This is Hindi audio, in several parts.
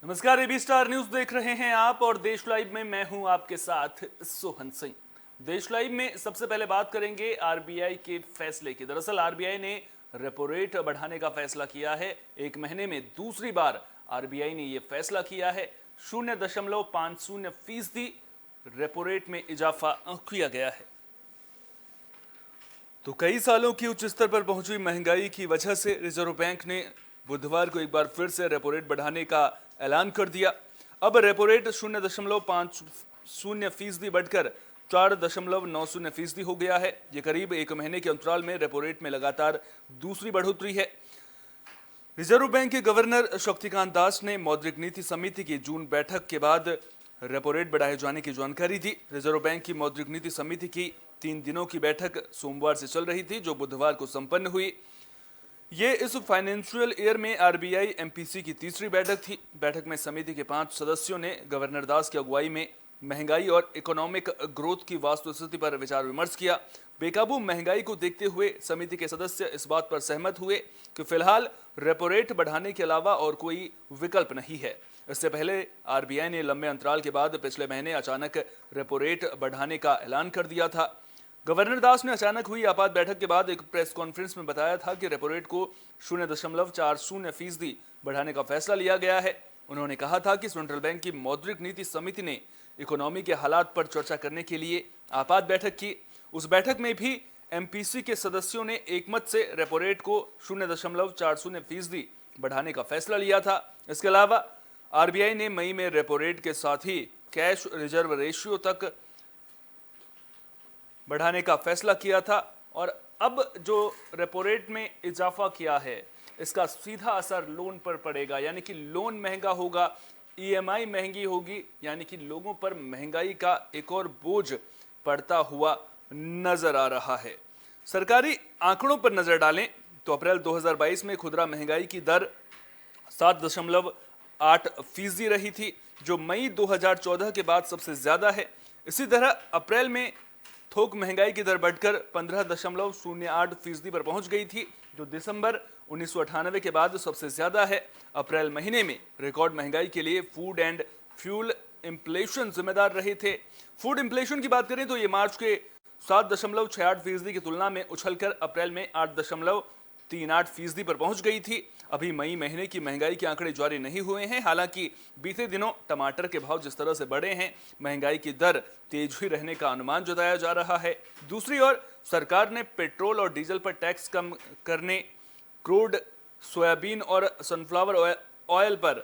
नमस्कार, एबी स्टार न्यूज देख रहे हैं आप और देश लाइव में मैं हूं आपके साथ सोहन सिंह। देश लाइव में सबसे पहले बात करेंगे आरबीआई के फैसले की। दरअसल आरबीआई ने रेपो रेट बढ़ाने का फैसला किया है। एक महीने में दूसरी बार आरबीआई ने यह फैसला किया है। 0.50% रेपो रेट में इजाफा किया गया है। तो कई सालों की उच्च स्तर पर पहुंची महंगाई की वजह से रिजर्व बैंक ने बुधवार को एक बार फिर से रेपो रेट बढ़ाने का ऐलान कर दिया। अब रेपो रेट 0.50% बढ़कर 4.90% हो गया है। ये करीब एक महीने के अंतराल में रेपो रेट में लगातार दूसरी बढ़ोतरी है। रिजर्व बैंक के गवर्नर शक्तिकांत दास ने मौद्रिक नीति समिति की जून बैठक के बाद रेपो रेट बढ़ाए जाने की जानकारी दी। रिजर्व बैंक की मौद्रिक नीति समिति की 3 दिनों की बैठक सोमवार से चल रही थी, जो बुधवार को संपन्न हुई। ये इस फाइनेंशियल ईयर में आरबीआई एमपीसी की तीसरी बैठक थी। बैठक में समिति के 5 सदस्यों ने गवर्नर दास की अगुवाई में महंगाई और इकोनॉमिक ग्रोथ की वास्तुस्थिति पर विचार विमर्श किया। बेकाबू महंगाई को देखते हुए समिति के सदस्य इस बात पर सहमत हुए कि फिलहाल रेपो रेट बढ़ाने के अलावा और कोई विकल्प नहीं है। इससे पहले आरबीआई ने लंबे अंतराल के बाद पिछले महीने अचानक रेपो रेट बढ़ाने का ऐलान कर दिया था। गवर्नर दास ने अचानक हुई आपात बैठक के बाद एक प्रेस कॉन्फ्रेंस में बताया था कि रेपो रेट को 0.40% बढ़ाने का फैसला लिया गया है। उन्होंने कहा था कि सेंट्रल बैंक की मौद्रिक नीति समिति ने इकोनॉमी के हालात पर चर्चा करने के लिए आपात बैठक की। उस बैठक में भी एमपीसी के सदस्यों ने एकमत से रेपो रेट को 0.40% बढ़ाने का फैसला लिया था। इसके अलावा आरबीआई ने मई में रेपो रेट के साथ ही कैश रिजर्व रेशियो तक बढ़ाने का फैसला किया था। और अब जो रेपो रेट में इजाफा किया है, इसका सीधा असर लोन पर पड़ेगा, यानी कि लोन महंगा होगा, ईएमआई महंगी होगी, यानी कि लोगों पर महंगाई का एक और बोझ पड़ता हुआ नजर आ रहा है। सरकारी आंकड़ों पर नजर डालें तो अप्रैल 2022 में खुदरा महंगाई की दर 7.8% रही थी, जो मई 2014 के बाद सबसे ज्यादा है। इसी तरह अप्रैल में थोक महंगाई की दर बढ़कर 15.08% पर पहुंच गई थी, जो दिसंबर 1998 के बाद सबसे ज्यादा है। अप्रैल महीने में रिकॉर्ड महंगाई के लिए फूड एंड फ्यूल इंफ्लेशन जिम्मेदार रहे थे। फूड इंफ्लेशन की बात करें तो ये मार्च के 7.68% की तुलना में उछलकर अप्रैल में 8.38% पर पहुंच गई थी। अभी मई महीने की महंगाई के आंकड़े जारी नहीं हुए हैं। हालांकि बीते दिनों टमाटर के भाव जिस तरह से बढ़े हैं, महंगाई की दर तेज ही रहने का अनुमान जताया जा रहा है। दूसरी ओर सरकार ने पेट्रोल और डीजल पर टैक्स कम करने, क्रूड, सोयाबीन और सनफ्लावर ऑयल पर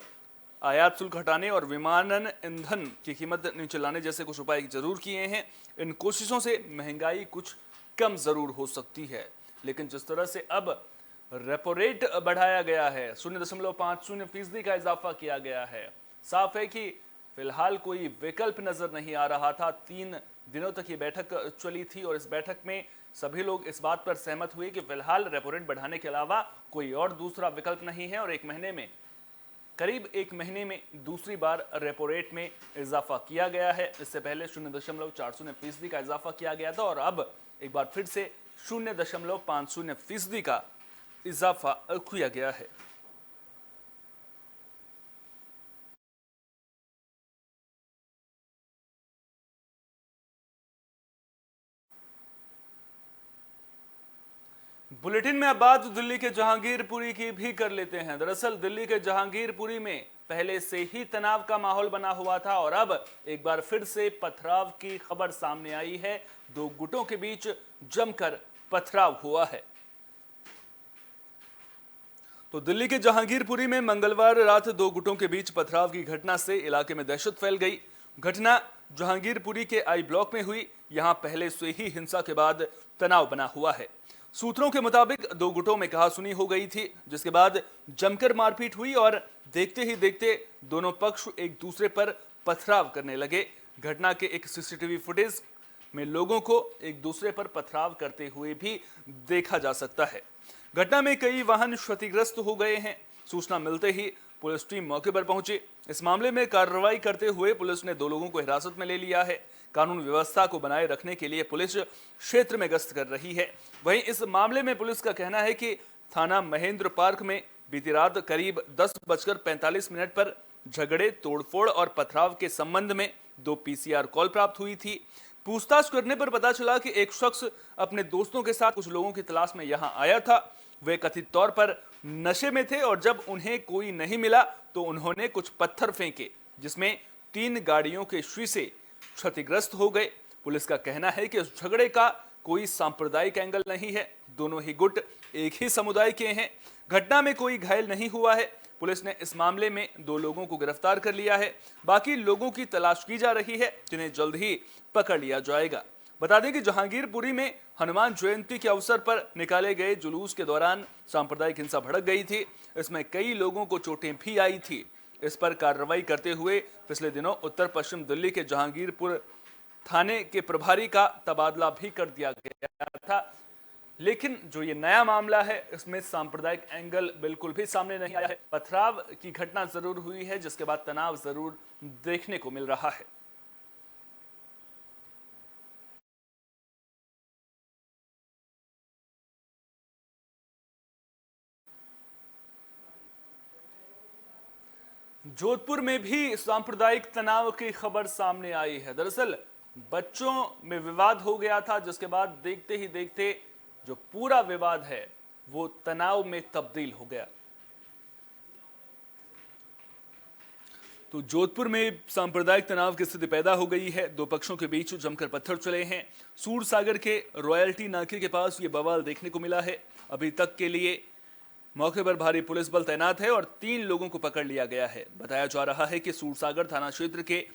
आयात शुल्क हटाने और विमानन ईंधन की कीमत नीचे लाने जैसे कुछ उपाय जरूर किए हैं। इन कोशिशों से महंगाई कुछ कम जरूर हो सकती है, लेकिन जिस तरह से अब रेपो रेट बढ़ाया गया है, 0.50% का इजाफा किया गया है, साफ है कि फिलहाल कोई विकल्प नजर नहीं आ रहा था। 3 दिनों तक ये बैठक चली थी और इस बैठक में सभी लोग इस बात पर सहमत हुए कि फिलहाल रेपो रेट बढ़ाने के अलावा कोई और दूसरा विकल्प नहीं है। और करीब एक महीने में दूसरी बार रेपो रेट में इजाफा किया गया है। इससे पहले 0.40% का इजाफा किया गया था और अब एक बार फिर से 0.50% का इजाफा किया गया है। बुलेटिन में अब बात दिल्ली के जहांगीरपुरी की भी कर लेते हैं। दरअसल दिल्ली के जहांगीरपुरी में पहले से ही तनाव का माहौल बना हुआ था और अब एक बार फिर से पथराव की खबर सामने आई है। 2 गुटों के बीच जमकर पथराव हुआ है। तो दिल्ली के जहांगीरपुरी में मंगलवार रात 2 गुटों के बीच पथराव की घटना से इलाके में दहशत फैल गई। घटना जहांगीरपुरी के आई ब्लॉक में हुई। यहां पहले से ही हिंसा के बाद तनाव बना हुआ है। सूत्रों के मुताबिक 2 गुटों में कहासुनी हो गई थी, जिसके बाद जमकर मारपीट हुई और देखते ही देखते दोनों पक्ष एक दूसरे पर पथराव करने लगे। घटना के एक सीसीटीवी फुटेज में लोगों को एक दूसरे पर पथराव करते हुए भी देखा जा सकता है। घटना में कई वाहन क्षतिग्रस्त हो गए हैं। सूचना मिलते ही पुलिस टीम मौके पर पहुंची। इस मामले में कार्रवाई करते हुए पुलिस ने 2 लोगों को हिरासत में ले लिया है। कानून व्यवस्था को बनाए रखने के लिए पुलिस क्षेत्र में गश्त कर रही है। वहीं इस मामले में पुलिस का कहना है कि थाना महेंद्र पार्क में बीती रात करीब 10:45 पर झगड़े, तोड़फोड़ और पथराव के संबंध में 2 पीसीआर कॉल प्राप्त हुई थी। पूछताछ करने पर पता चला कि एक शख्स अपने दोस्तों के साथ कुछ लोगों की तलाश में यहां आया था। वे कथित तौर पर नशे में थे और जब उन्हें कोई नहीं मिला तो उन्होंने कुछ पत्थर फेंके, जिसमें 3 गाड़ियों के शीशे क्षतिग्रस्त हो गए। पुलिस का कहना है कि उस झगड़े का कोई सांप्रदायिक एंगल नहीं है। दोनों ही गुट एक ही समुदाय के हैं। घटना में कोई घायल नहीं हुआ है। पुलिस ने इस मामले में 2 लोगों को गिरफ्तार कर लिया है। बाकी लोगों की तलाश की जा रही है, जिन्हें जल्द ही पकड़ लिया जाएगा। बता दें कि जहांगीरपुरी में हनुमान जयंती के अवसर पर निकाले गए जुलूस के दौरान सांप्रदायिक हिंसा भड़क गई थी। इसमें कई लोगों को चोटें भी आई थी। इस पर कार्रवाई करते हुए पिछले दिनों उत्तर पश्चिम दिल्ली के जहांगीरपुर थाने के प्रभारी का तबादला भी कर दिया गया था। लेकिन जो ये नया मामला है, इसमें सांप्रदायिक एंगल बिल्कुल भी सामने नहीं आया है। पथराव की घटना जरूर हुई है, जिसके बाद तनाव जरूर देखने को मिल रहा है। जोधपुर में भी सांप्रदायिक तनाव की खबर सामने आई है। दरअसल बच्चों में विवाद हो गया था, जिसके बाद देखते ही देखते जो पूरा विवाद है वो तनाव में तब्दील हो गया। तो जोधपुर में सांप्रदायिक तनाव की स्थिति पैदा हो गई है। 2 पक्षों के बीच जमकर पत्थर चले हैं। सूरसागर के रॉयल्टी नाके के पास ये बवाल देखने को मिला है। अभी तक के लिए मौके पर भारी पुलिस बल तैनात है और 3 लोगों को पकड़ लिया गया है। बताया जा रहा है कि सूरसागर थाना क्षेत्र के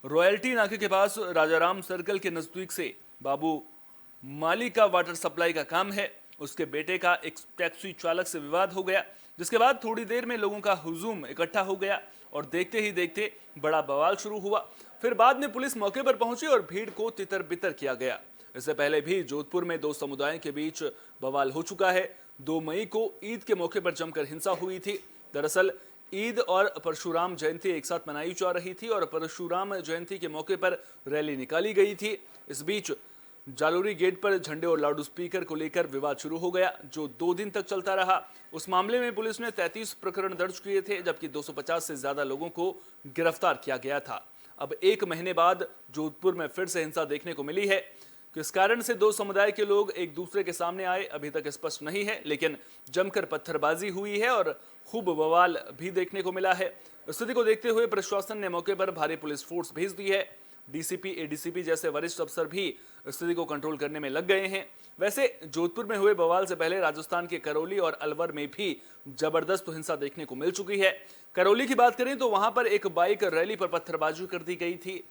रॉयल्टी नाके के पास राजाराम सर्कल के नजदीक से बाबू माली का वाटर सप्लाई का काम है। उसके बेटे का एक टैक्सी चालक से विवाद हो गया, जिसके बाद थोड़ी देर में लोगों का हुजूम इकट्ठा हो गया और देखते ही देखते बड़ा बवाल शुरू हुआ। फिर बाद में पुलिस मौके पर पहुंची और भीड़ को तितर बितर किया गया। इससे पहले भी जोधपुर में 2 समुदायों के बीच बवाल हो चुका है। 2 मई को ईद के मौके पर जमकर हिंसा हुई थी। दरअसल ईद और परशुराम जयंती एक साथ मनाई जा रही थी और परशुराम जयंती के मौके पर रैली निकाली गई थी। इस बीच जालोरी गेट पर झंडे और लाउड स्पीकर को लेकर विवाद शुरू हो गया, जो 2 दिन तक चलता रहा। उस मामले में पुलिस ने 33 प्रकरण दर्ज किए थे, जबकि 250 से ज्यादा लोगों को गिरफ्तार किया गया था। अब 1 महीने बाद जोधपुर में फिर से हिंसा देखने को मिली है। किस कारण से 2 समुदाय के लोग एक दूसरे के सामने आए, अभी तक स्पष्ट नहीं है, लेकिन जमकर पत्थरबाजी हुई है और खूब बवाल भी देखने को मिला है। स्थिति को देखते हुए प्रशासन ने मौके पर भारी पुलिस फोर्स भेज दी है। डीसीपी, एडीसीपी जैसे वरिष्ठ अफसर भी स्थिति को कंट्रोल करने में लग गए हैं। वैसे जोधपुर में हुए बवाल से पहले राजस्थान के करौली और अलवर में भी जबरदस्त हिंसा देखने को मिल चुकी है। करौली की बात करें तो वहां पर एक बाइक रैली पर पत्थरबाजी कर दी गई थी।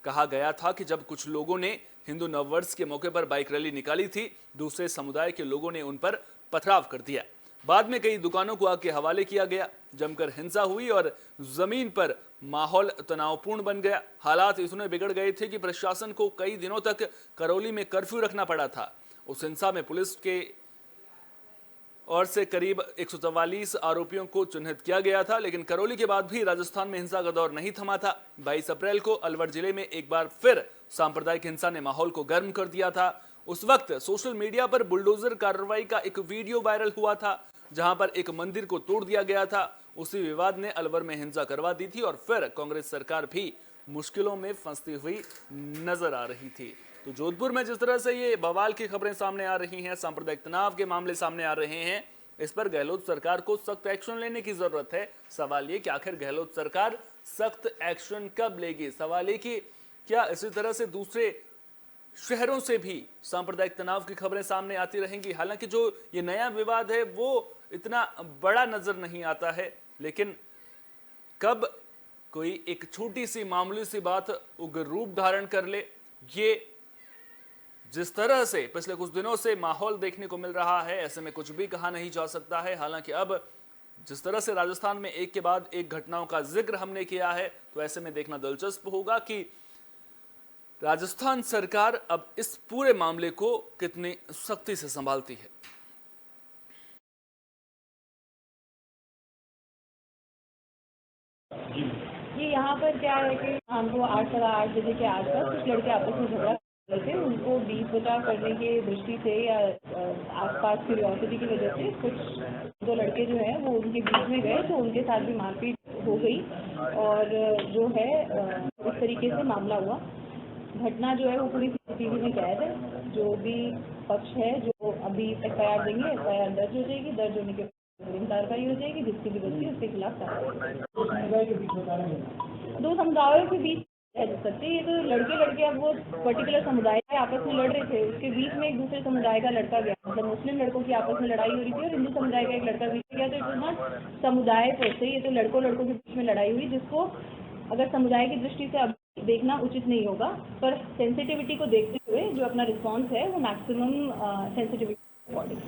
कहा गया था कि जब कुछ लोगों ने हिंदू नववर्ष के मौके पर बाइक रैली निकाली थी, दूसरे समुदाय के लोगों ने उन पर पथराव कर दिया। बाद में कई दुकानों को आग के हवाले किया गया। जमकर हिंसा हुई और जमीन पर माहौल तनावपूर्ण बन गया। हालात इतने बिगड़ गए थे कि प्रशासन को कई दिनों तक करौली में कर्फ्यू रखना पड़ा था। उस हिंसा में पुलिस के और से करीब 144 आरोपियों को चिन्हित किया गया था, लेकिन करौली के बाद भी राजस्थान में हिंसा का दौर नहीं थमा था। 22 अप्रैल को अलवर जिले में एक बार फिर सांप्रदायिक हिंसा ने माहौल को गर्म कर दिया था। उस वक्त सोशल मीडिया पर बुलडोजर कार्रवाई का एक वीडियो वायरल हुआ था, जहां पर एक मंदिर को तोड़ दिया गया था। उसी विवाद ने अलवर में हिंसा करवा दी थी और फिर कांग्रेस सरकार भी मुश्किलों में फंसती हुई नजर आ रही थी। तो जोधपुर में जिस तरह से ये बवाल की खबरें सामने आ रही हैं, सांप्रदायिक तनाव के मामले सामने आ रहे हैं, इस पर गहलोत सरकार को सख्त एक्शन लेने की जरूरत है। सवाल ये कि आखिर गहलोत सरकार सख्त एक्शन कब लेगी। सवाल ये कि क्या इसी तरह से दूसरे शहरों से भी सांप्रदायिक तनाव की खबरें सामने आती रहेंगी। हालांकि जो ये नया विवाद है वो इतना बड़ा नजर नहीं आता है, लेकिन कब कोई एक छोटी सी मामूली सी बात उग्र रूप धारण कर ले, ये जिस तरह से पिछले कुछ दिनों से माहौल देखने को मिल रहा है, ऐसे में कुछ भी कहा नहीं जा सकता है। हालांकि अब जिस तरह से राजस्थान में एक के बाद एक घटनाओं का जिक्र हमने किया है, तो ऐसे में देखना दिलचस्प होगा कि राजस्थान सरकार अब इस पूरे मामले को कितनी सख्ती से संभालती है। ये यहाँ पर क्या है कि हमको 8 साढ़े 8 बजे के आसपास कुछ लड़के आपस में झगड़ा कर रहे थे। उनको बीच बचाव करने की दृष्टि से या आसपास क्यूरियोसिटी की वजह से कुछ 2 लड़के जो है वो उनके बीच में गए, तो उनके साथ भी मारपीट हो गई और जो है इस तरीके से मामला हुआ। घटना जो है वो पूरी सीसीटीवी में कैद है। जो भी पक्ष है जो अभी एफआईआर देंगे, एफआईआर दर्ज हो जाएगी, दर्ज होने के बाद कार्रवाई हो जाएगी, जिसकी भी गलती उसके खिलाफ कार्रवाई। दो समुदायों के बीच रह सकते, ये तो लड़के लड़के अब वो पर्टिकुलर समुदाय आपस में लड़ रहे थे, उसके बीच में एक दूसरे समुदाय का लड़का गया, मतलब मुस्लिम लड़कों की आपस में लड़ाई हो रही थी और हिंदू समुदाय का एक लड़का बीच में गया, तो इट वॉज नॉट समुदाय पर से, ये तो लड़कों लड़कों के बीच में लड़ाई हुई, जिसको अगर समुदाय की दृष्टि से अब देखना उचित नहीं होगा, पर सेंसिटिविटी को देखते हुए जो अपना रिस्पॉन्स है वो मैक्सिमम सेंसिटिविटी अकॉर्डिंग।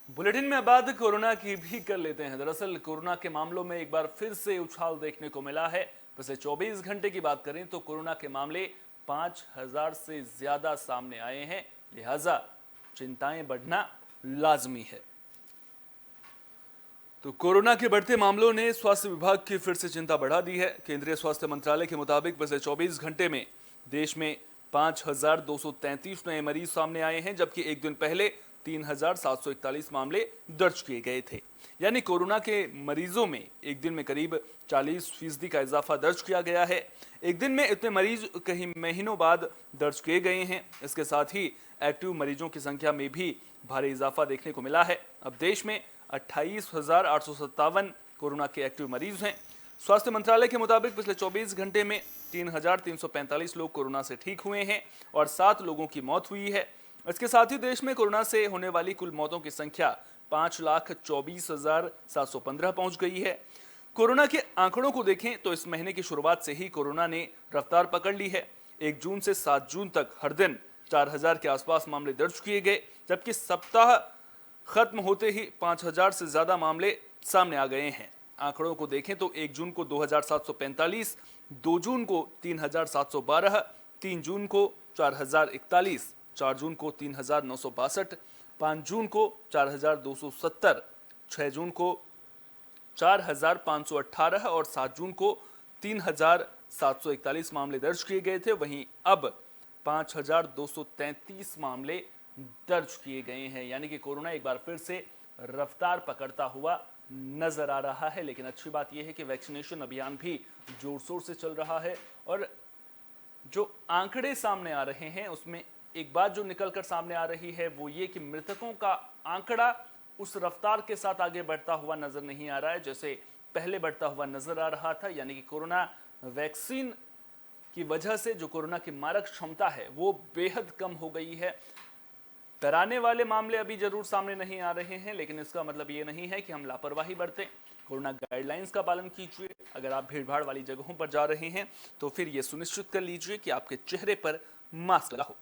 बुलेटिन में बात कोरोना की भी कर लेते हैं। दरअसल कोरोना के मामलों में एक बार फिर से उछाल देखने को मिला है। पिछले 24 घंटे की बात करें तो कोरोना के मामले 5000 से ज्यादा सामने आए हैं, लिहाजा चिंताएं बढ़ना लाजमी है। तो कोरोना के बढ़ते मामलों ने स्वास्थ्य विभाग की फिर से चिंता बढ़ा दी है। केंद्रीय स्वास्थ्य मंत्रालय के मुताबिक पिछले 24 घंटे में देश में 5233 नए मरीज सामने आए हैं, जबकि एक दिन पहले 3741 मामले दर्ज किए गए थे। यानी कोरोना के मरीजों में एक दिन में करीब 40% का इजाफा दर्ज किया गया है। एक दिन में इतने मरीज कई महीनों बाद दर्ज किए गए हैं। इसके साथ ही एक्टिव मरीजों की संख्या में भी भारी इजाफा देखने को मिला है। अब देश में 28,857 कोरोना के एक्टिव मरीज हैं। स्वास्थ्य मंत्रालय के मुताबिक पिछले 24 घंटे में 3,345 लोग कोरोना से ठीक हुए हैं और 7 लोगों की मौत हुई है। इसके साथ ही देश में कोरोना से होने वाली कुल मौतों की संख्या 5,24,715 पहुंच गई है। कोरोना के आंकड़ों को देखें तो इस महीने की शुरुआत से ही कोरोना ने रफ्तार पकड़ ली है। 1 जून से 7 जून तक हर दिन 4,000 के आसपास मामले दर्ज किए गए, जबकि सप्ताह खत्म होते ही 5,000 से ज्यादा मामले सामने आ गए हैं। आंकड़ों को देखें तो 1 जून को 2,745, 2 जून को 3,712, 3 जून को 4,041, 4 जून को 3,962, 5 जून को 4,270, 6 जून को 4,518 और 7 जून को 3,741 मामले दर्ज किए गए थे। वहीं अब 5,233 मामले दर्ज किए गए हैं। यानी कि कोरोना एक बार फिर से रफ्तार पकड़ता हुआ नजर आ रहा है। लेकिन अच्छी बात यह है कि वैक्सीनेशन अभियान भी जोर शोर से चल रहा है और जो आंकड़े सामने आ रहे हैं उसमें एक बात जो निकलकर सामने आ रही है वो ये कि मृतकों का आंकड़ा उस रफ्तार के साथ आगे बढ़ता हुआ नजर नहीं आ रहा है जैसे पहले बढ़ता हुआ नजर आ रहा था। यानी कि कोरोना वैक्सीन की वजह से जो कोरोना की मारक क्षमता है वो बेहद कम हो गई है। डराने वाले मामले अभी जरूर सामने नहीं आ रहे हैं, लेकिन इसका मतलब ये नहीं है कि हम लापरवाही बरतें। कोरोना गाइडलाइंस का पालन कीजिए। अगर आप भीड़भाड़ वाली जगहों पर जा रहे हैं तो फिर ये सुनिश्चित कर लीजिए कि आपके चेहरे पर मास्क लगा हो।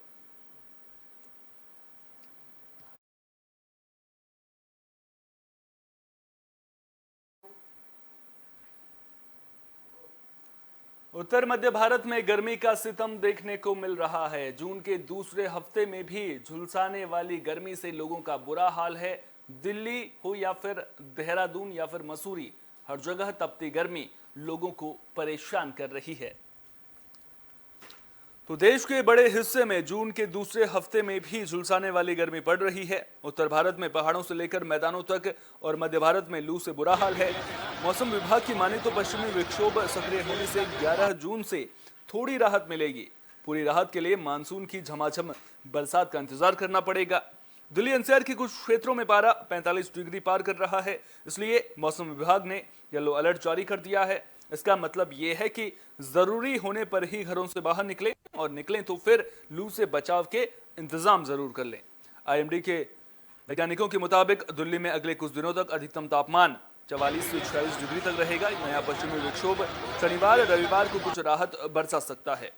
उत्तर मध्य भारत में गर्मी का सितम देखने को मिल रहा है। जून के दूसरे हफ्ते में भी झुलसाने वाली गर्मी से लोगों का बुरा हाल है। दिल्ली हो या फिर देहरादून या फिर मसूरी, हर जगह तपती गर्मी लोगों को परेशान कर रही है। तो देश के बड़े हिस्से में जून के दूसरे हफ्ते में भी झुलसाने वाली गर्मी पड़ रही है। उत्तर भारत में पहाड़ों से लेकर मैदानों तक और मध्य भारत में लू से बुरा हाल है। मौसम विभाग की माने तो पश्चिमी विक्षोभ सक्रिय होने से 11 जून से थोड़ी राहत मिलेगी। पूरी राहत के लिए मानसून की झमाझम बरसात का इंतजार करना पड़ेगा। दिल्ली एनसीआर के कुछ क्षेत्रों में पारा 45 डिग्री पार कर रहा है, इसलिए मौसम विभाग ने येलो अलर्ट जारी कर दिया है। इसका मतलब ये है कि जरूरी होने पर ही घरों से बाहर निकलें और निकलें तो फिर लू से बचाव के इंतजाम जरूर कर लें। आईएमडी के वैज्ञानिकों के मुताबिक दिल्ली में अगले कुछ दिनों तक अधिकतम तापमान 44 से 46 डिग्री तक रहेगा। नया पश्चिमी विक्षोभ शनिवार रविवार को कुछ राहत बरसा सकता है।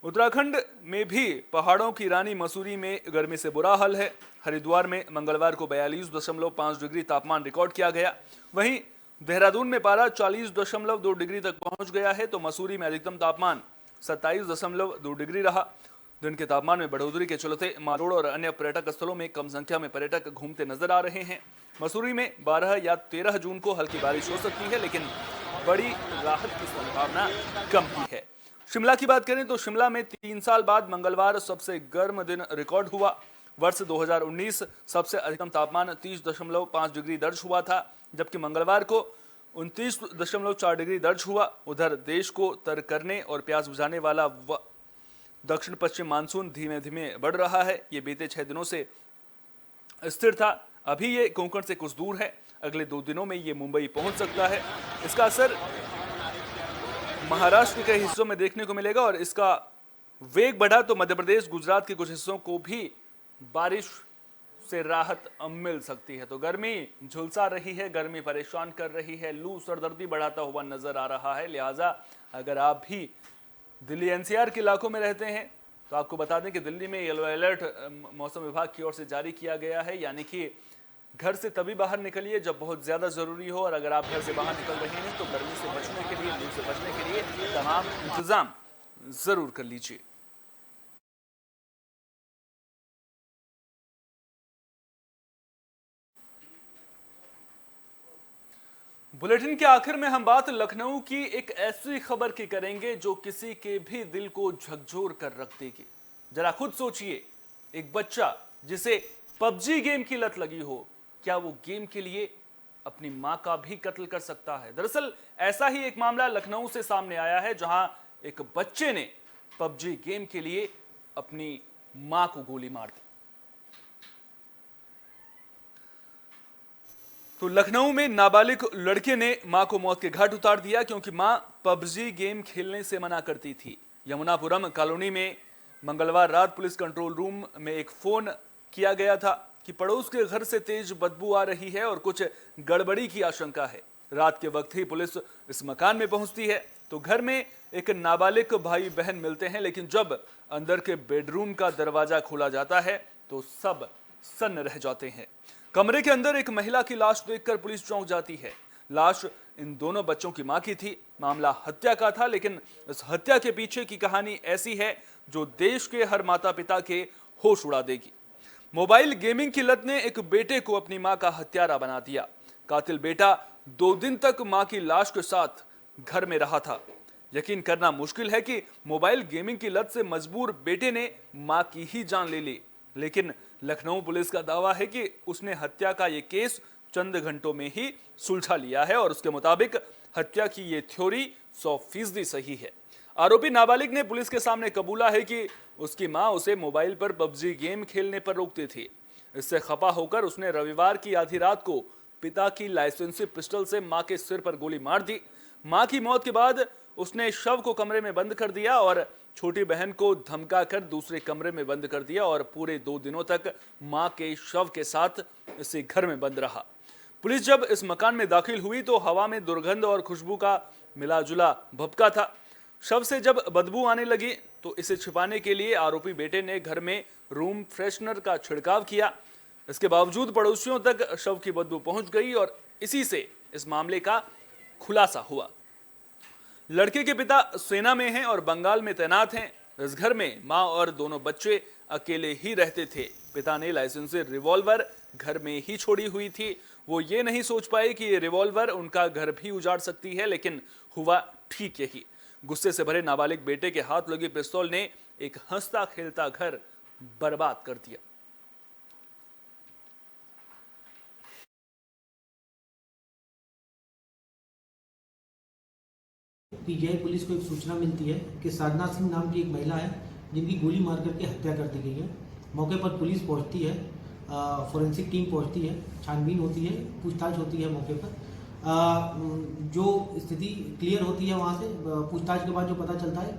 उत्तराखंड में भी पहाड़ों की रानी मसूरी में गर्मी से बुरा हाल है। हरिद्वार में मंगलवार को 42.5 डिग्री तापमान रिकॉर्ड किया गया। वहीं देहरादून में पारा 40.2 डिग्री तक पहुंच गया है, तो मसूरी में अधिकतम तापमान 27.2 डिग्री रहा। दिन के तापमान में बढ़ोतरी के चलते माल रोड और अन्य पर्यटक स्थलों में कम संख्या में पर्यटक घूमते नजर आ रहे हैं। मसूरी में 12 या 13 जून को हल्की बारिश हो सकती है, लेकिन बड़ी राहत की संभावना कम ही है। शिमला की बात करें तो शिमला में 3 साल बाद मंगलवार सबसे गर्म दिन रिकॉर्ड हुआ। वर्ष 2019 सबसे अधिकतम तापमान 30.5 डिग्री दर्ज हुआ था, जबकि मंगलवार को 29.4 डिग्री दर्ज हुआ। उधर देश को तर करने और प्यास बुझाने वाला दक्षिण पश्चिम मानसून धीमे धीमे बढ़ रहा है। ये बीते 6 दिनों से स्थिर था, अभी ये कोंकण से कुछ दूर है। अगले 2 दिनों में ये मुंबई पहुंच सकता है। इसका असर महाराष्ट्र के कई हिस्सों में देखने को मिलेगा और इसका वेग बढ़ा तो मध्य प्रदेश, गुजरात के कुछ हिस्सों को भी बारिश से राहत मिल सकती है। तो गर्मी झुलसा रही है, गर्मी परेशान कर रही है, लू सरदर्दी बढ़ाता हुआ नजर आ रहा है। लिहाजा अगर आप भी दिल्ली एनसीआर के इलाकों में रहते हैं तो आपको बता दें कि दिल्ली में येलो अलर्ट मौसम विभाग की ओर से जारी किया गया है, यानी कि घर से तभी बाहर निकलिए जब बहुत ज्यादा जरूरी हो, और अगर आप घर से बाहर निकल रहे हैं तो गर्मी से बचने के लिए, लू से बचने के लिए तमाम इंतजाम जरूर कर लीजिए। बुलेटिन के आखिर में हम बात लखनऊ की एक ऐसी खबर की करेंगे जो किसी के भी दिल को झकझोर कर रख देगी। जरा खुद सोचिए, एक बच्चा जिसे पबजी गेम की लत लगी हो, क्या वो गेम के लिए अपनी मां का भी कत्ल कर सकता है? दरअसल ऐसा ही एक मामला लखनऊ से सामने आया है, जहां एक बच्चे ने पबजी गेम के लिए अपनी मां को गोली मार दी। तो लखनऊ में नाबालिग लड़के ने मां को मौत के घाट उतार दिया क्योंकि मां पबजी गेम खेलने से मना करती थी। यमुनापुरम कॉलोनी में मंगलवार रात पुलिस कंट्रोल रूम में एक फोन किया गया था कि पड़ोस के घर से तेज बदबू आ रही है और कुछ गड़बड़ी की आशंका है। रात के वक्त ही पुलिस इस मकान में पहुंचती है तो घर में एक नाबालिग भाई बहन मिलते हैं, लेकिन जब अंदर के बेडरूम का दरवाजा खोला जाता है तो सब सन्न रह जाते हैं। कमरे के अंदर एक महिला की लाश देखकर पुलिस चौंक जाती है। लाश इन दोनों बच्चों की मां की थी। मामला हत्या का था, लेकिन इस हत्या के पीछे की कहानी ऐसी है जो देश के हर माता पिता के होश उड़ा देगी। मोबाइल गेमिंग की लत ने एक बेटे को अपनी मां का हत्यारा बना दिया। कातिल बेटा 2 दिन तक मां की लाश के साथ घर में रहा था। यकीन करना मुश्किल है कि मोबाइल गेमिंग की लत से मजबूर बेटे ने मां की ही जान ले ली, लेकिन लखनऊ पुलिस का दावा है कि उसने हत्या का यह केस चंद घंटों में ही सुलझा लिया है और उसके मुताबिक हत्या की यह थ्योरी 100% सही है। आरोपी नाबालिग ने पुलिस के सामने कबूला है कि उसकी मां उसे मोबाइल पर पबजी गेम खेलने पर रोकती थी। इससे खफा होकर उसने रविवार की आधी रात को पिता की लाइसेंसी पिस्टल से मां के सिर पर गोली मार दी। मां की मौत के बाद उसने शव को कमरे में बंद कर दिया और छोटी बहन को धमकाकर दूसरे कमरे में बंद कर दिया और पूरे 2 दिनों तक मां के शव के साथ इसी घर में बंद रहा। पुलिस जब इस मकान में दाखिल हुई तो हवा में दुर्गंध और खुशबू का मिलाजुला भभका था। शव से जब बदबू आने लगी तो इसे छिपाने के लिए आरोपी बेटे ने घर में रूम फ्रेशनर का छिड़काव किया। इसके बावजूद पड़ोसियों तक शव की बदबू पहुंच गई और इसी से इस मामले का खुलासा हुआ। लड़के के पिता सेना में हैं और बंगाल में तैनात हैं। इस घर में मां और दोनों बच्चे अकेले ही रहते थे। पिता ने लाइसेंसी रिवॉल्वर घर में ही छोड़ी हुई थी। वो ये नहीं सोच पाए कि ये रिवॉल्वर उनका घर भी उजाड़ सकती है, लेकिन हुआ ठीक यही। गुस्से से भरे नाबालिग बेटे के हाथ लगी पिस्तौल ने एक हंसता खेलता घर बर्बाद कर दिया। पीजीआई पुलिस को एक सूचना मिलती है कि साधना सिंह नाम की एक महिला है जिनकी गोली मार करके हत्या कर दी गई है। मौके पर पुलिस पहुंचती है, फोरेंसिक टीम पहुंचती है, छानबीन होती है, पूछताछ होती है। मौके पर जो स्थिति क्लियर होती है, वहाँ से पूछताछ के बाद जो पता चलता है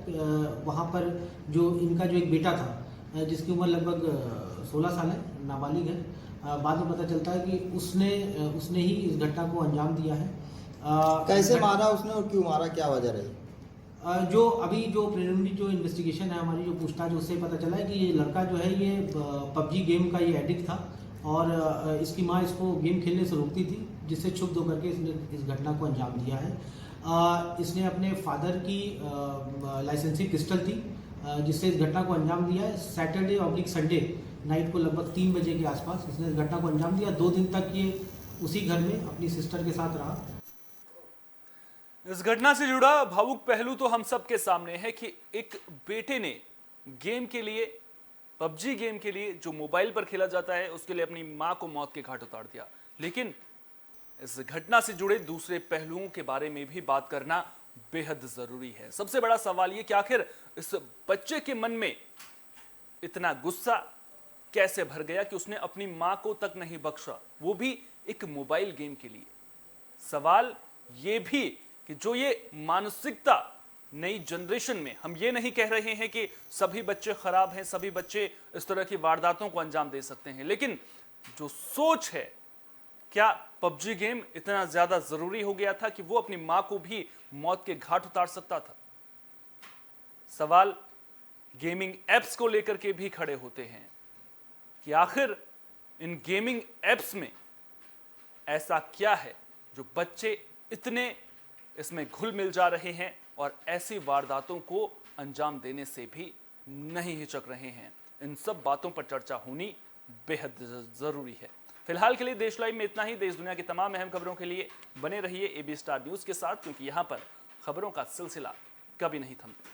वहाँ पर जो इनका जो एक बेटा था जिसकी उम्र लगभग 16 साल है, नाबालिग है, बाद में पता चलता है कि उसने ही इस घटना को अंजाम दिया है। कैसे मारा उसने और क्यों मारा, क्या वजह रही? जो अभी जो प्रिलिमिनरी जो इन्वेस्टिगेशन है, हमारी जो पूछताछ, उससे पता चला है कि ये लड़का जो है ये पबजी गेम का ये एडिक्ट था और इसकी माँ इसको गेम खेलने से रोकती थी, जिससे क्षुब्ध होकर के इसने इस घटना को अंजाम दिया है। इसने अपने फादर की लाइसेंसी पिस्टल थी जिससे इस घटना को अंजाम दिया है। सैटरडे/संडे नाइट को लगभग 3 बजे के आसपास इसने इस घटना को अंजाम दिया। 2 दिन तक ये उसी घर में अपनी सिस्टर के साथ रहा। इस घटना से जुड़ा भावुक पहलू तो हम सबके सामने है कि एक बेटे ने गेम के लिए, पबजी गेम के लिए जो मोबाइल पर खेला जाता है, उसके लिए अपनी मां को मौत के घाट उतार दिया। लेकिन इस घटना से जुड़े दूसरे पहलुओं के बारे में भी बात करना बेहद जरूरी है। सबसे बड़ा सवाल ये कि आखिर इस बच्चे के मन में इतना गुस्सा कैसे भर गया कि उसने अपनी मां को तक नहीं बख्शा, वो भी एक मोबाइल गेम के लिए। सवाल ये भी कि जो ये मानसिकता नई जनरेशन में, हम ये नहीं कह रहे हैं कि सभी बच्चे खराब हैं, सभी बच्चे इस तरह की वारदातों को अंजाम दे सकते हैं, लेकिन जो सोच है, क्या पबजी गेम इतना ज्यादा जरूरी हो गया था कि वो अपनी मां को भी मौत के घाट उतार सकता था? सवाल गेमिंग एप्स को लेकर के भी खड़े होते हैं कि आखिर इन गेमिंग एप्स में ऐसा क्या है जो बच्चे इतने इसमें घुल मिल जा रहे हैं और ऐसी वारदातों को अंजाम देने से भी नहीं हिचक रहे हैं। इन सब बातों पर चर्चा होनी बेहद जरूरी है। फिलहाल के लिए देश लाइव में इतना ही। देश दुनिया की तमाम अहम खबरों के लिए बने रहिए AB स्टार न्यूज के साथ, क्योंकि यहां पर खबरों का सिलसिला कभी नहीं थमता।